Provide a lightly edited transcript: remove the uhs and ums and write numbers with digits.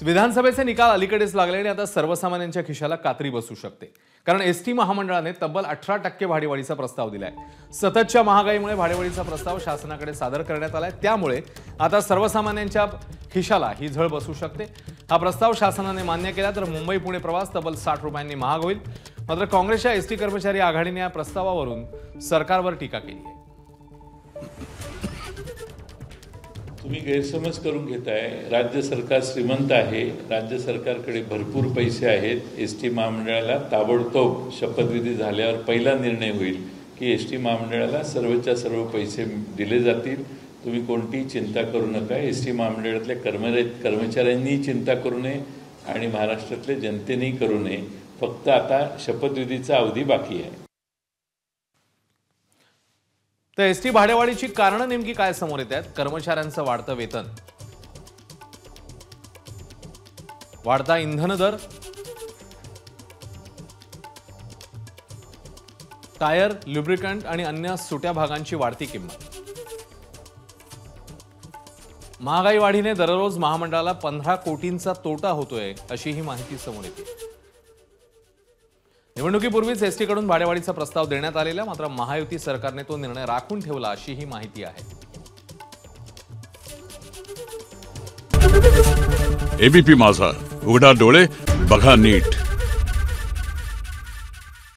विधानसभेचे निकाल अलीकडेच लागले आणि आता सर्वसामान्यांच्या खिशाला कात्री बसू शकते। कारण एसटी महामंडळाने तब्बल 18% भाडेवाढीचा प्रस्ताव दिलाय। सततच्या महागाईमुळे भाडेवाढीचा प्रस्ताव शासनाकडे सादर करण्यात आलाय। त्यामुळे आता सर्वसामान्यांच्या खिशाला ही झळ बसू शकते। हा प्रस्ताव शासनाने मान्य केला तर मुंबई पुणे प्रवास तब्बल 60 रुपयांनी महाग होईल। मात्र काँग्रेसच्या एसटी कर्मचारी आघाडीने या प्रस्तावावरून सरकारवर टीका केली आहे। तुम्ही गैरसमज करून घेताय। राज्य सरकार श्रीमंत आहे, राज्य सरकारकडे भरपूर पैसे आहेत। एसटी महामंडळाला ताबडतोब शपथविधी झाल्यावर पहिला निर्णय होईल की एसटी महामंडळाला सर्वच्या सर्व पैसे दिले जातील। तुम्ही कोणतीही चिंता करू नका। एसटी महामंडळातल्या कर्मचाऱ्यांनी चिंता करू नये आणि महाराष्ट्रातल्या जनतेनेही करू नये। फक्त आता शपथविधीचा अवधी बाकी आहे। तर एसटी भाडेवाढीची कारणं नेमकी काय समोर येत आहेत? कर्मचाऱ्यांचं वाढतं वेतन, वाढता इंधन दर, टायर, लुब्रिकंट आणि अन्य सुट्या भागांची वाढती किंमत। महागाई वाढीने दररोज महामंडळाला 15 कोटींचा तोटा होतोय अशी ही माहिती समोर येते। निवडणुकीपूर्वीच एसटीकडून भाडेवाढीचा प्रस्ताव देण्यात आलेला, मात्र महायुती सरकारने तो निर्णय राखून ठेवला अशी ही माहिती आहे। एबीपी माझा, उघडा डोळे बघा नीट।